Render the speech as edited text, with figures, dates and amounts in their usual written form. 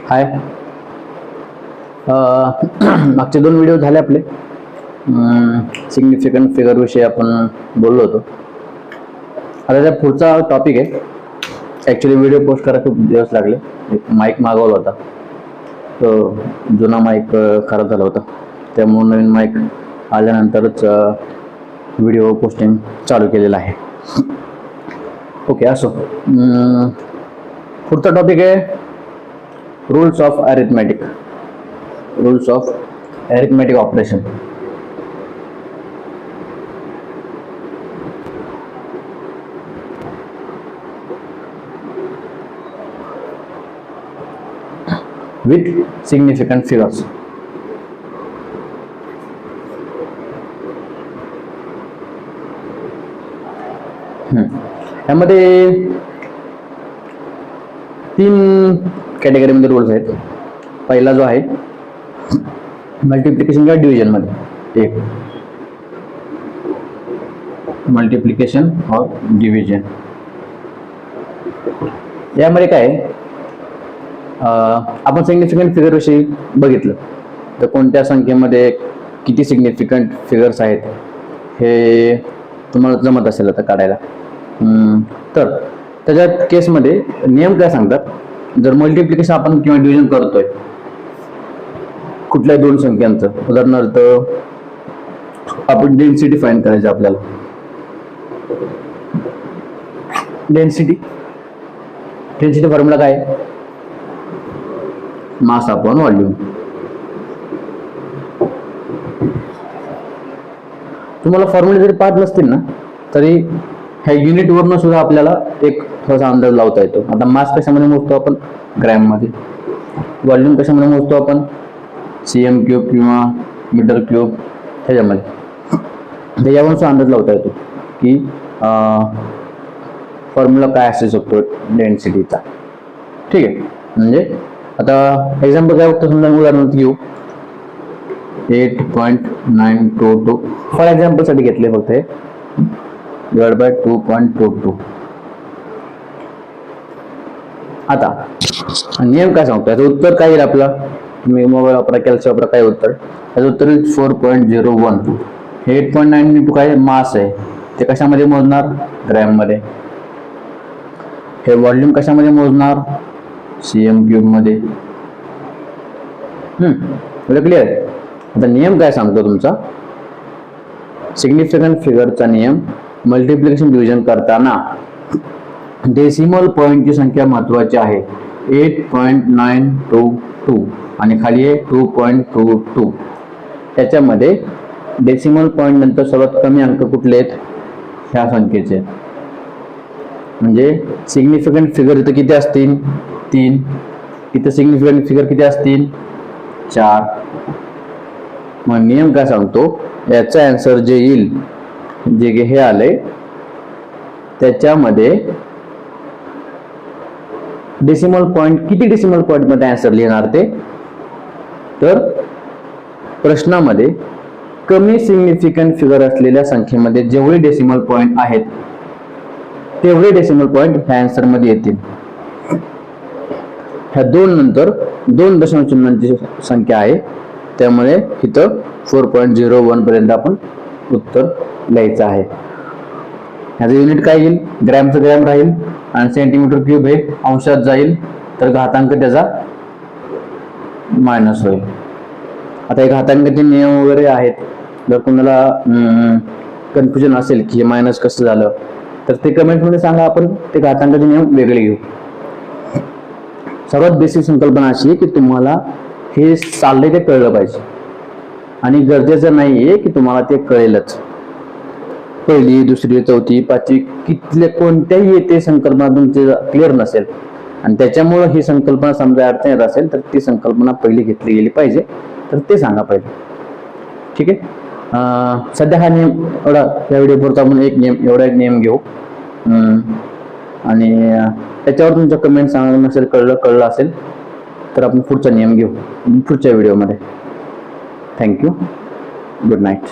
हाय. मागचे 2 व्हिडिओ झाले आपले. सिग्निफिकंट फिगर विषयी आपण बोललो होतो. आता त्या पुढचा टॉपिक आहे. ॲक्च्युली व्हिडिओ पोस्ट करायला खूप दिवस लागले. एक माईक मागवला होता, तो जुना माईक खराब झाला होता, त्यामुळे नवीन माईक आल्यानंतरच व्हिडिओ पोस्टिंग चालू केलेलं आहे. ओके, असो. पुढचा टॉपिक आहे rules of arithmetic. Rules of arithmetic operation. with significant figures. यामध्ये 3 कॅटेगरीमध्ये रूल्स आहेत. पहिला जो आहे मल्टिप्लिकेशन किंवा डिव्हिजन मध्ये. एक मल्टिप्लिकेशन और डिव्हिजन. यामध्ये काय आहे, आपण सिग्निफिकंट फिगर विषयी बघितलं तर कोणत्या संख्येमध्ये किती सिग्निफिकंट फिगर्स आहेत हे तुम्हाला जमत असेल आता काढायला. तर त्याच्या केसमध्ये नियम काय सांगतात, जर मल्टिप्लिकेशन आपण किंवा डिव्हिजन करतोय कुठल्याही 2 संख्यांचं, उदाहरणार्थ आपण डेन्सिटी फाइंड करायची आपल्याला. डेन्सिटी फॉर्म्युला काय आहे, मास अपॉन व्हॉल्यूम. तुम्हाला फॉर्म्युले जरी पाठ नसतील ना तरी ह्या युनिट वरनं सुद्धा आपल्याला एक थोडासा अंदाज लावता येतो. आता मास कशामध्ये मोजतो आपण, ग्रॅम मध्ये. व्हॉल्यूम कशामध्ये मोजतो आपण, CM क्यूब किंवा मीटर क्यूब ह्याच्यामध्ये. त्याच्यावरून सुद्धा अंदाज लावता येतो की फॉर्म्युला काय असू शकतो डेन्सिटीचा. ठीक आहे. म्हणजे आता एक्झाम्पल काय बघतो, समजा उदाहरण घेऊ 8.922 फॉर एक्झाम्पल साठी घेतले फक्त हे, डिवाइड बाय 2.22. आता नियम काय सांगतो, याचं उत्तर काय येईल आपला, तुम्ही मोबाईल वापरा, कॅल्सी वापरा, काय उत्तर, याचं उत्तर येईल 4.01. हे 8.9 काय मास आहे, ते कशामध्ये मोजणार, ग्रॅम मध्ये. हे व्हॉल्यूम कशामध्ये मोजणार, CM क्यूब मध्ये. क्लिअर आहे. आता नियम काय सांगतो तुमचा, सिग्निफिकंट फिगरचा नियम, मल्टिप्लिकेशन डिव्हिजन करताना डेसिमल पॉइंटची संख्या महत्वाची आहे. 8.922 आणि खाली आहे 2.22. त्याच्यामध्ये डेसिमल पॉइंट नंतर सर्वात कमी अंक कुठले आहेत, ह्या संख्येचे. म्हणजे सिग्निफिकंट फिगर इथं किती असतील, 3. इथं सिग्निफिकंट फिगर किती असतील, 4. मग नियम काय सांगतो, याचा आन्सर जे येईल, जे हे आलंय त्याच्यामध्ये डेसिमल पॉइंट, किती डेसिमल पॉइंट मध्ये आन्सर लिहिणार ते, तर प्रश्नामध्ये कमी सिग्निफिकंट फिगर असलेल्या संख्येमध्ये जेवढे डेसिमल पॉइंट आहेत तेवढे डेसिमल पॉइंट ह्या आन्सर मध्ये येतील. ह्या 2 नंतर 2 दशांश चिन्हांची संख्या आहे, त्यामुळे इथं 4.01 पर्यंत आपण उत्तर लिहायचं आहे. ह्याचं युनिट काय येईल, ग्रॅमचं ग्रॅम राहील आणि सेंटीमीटर क्यूब हे अंशात जाईल, तर घातांक त्याचा मायनस होईल. आता हे घातांकाचे नियम वगैरे आहेत, जर तुम्हाला कन्फ्युजन असेल की हे मायनस कसं झालं तर ते कमेंट मध्ये सांगा, आपण ते घातांकाचे नियम वेगळे घेऊ. सर्वात बेसिक संकल्पना अशी आहे की तुम्हाला हे चाललंय ते कळलं पाहिजे, आणि गरजेचं नाहीये की तुम्हाला ते कळेलच. 1ली, 2री, 4थी, 5वी कितल्या कोणत्याही येते संकल्पना तुमची क्लिअर नसेल आणि त्याच्यामुळे ही संकल्पना समजा अडचण येत असेल तर ती संकल्पना पहिली घेतली गेली पाहिजे, तर ते सांगा पहिले. ठीक आहे. सध्या हा नियम एवढा, या व्हिडिओ पुरता आपण एक नियम घेऊ आणि त्याच्यावर तुमचं कमेंट सांगणं नसेल, कळलं असेल तर आपण पुढचा नियम घेऊ पुढच्या व्हिडिओमध्ये. थँक्यू. Good night.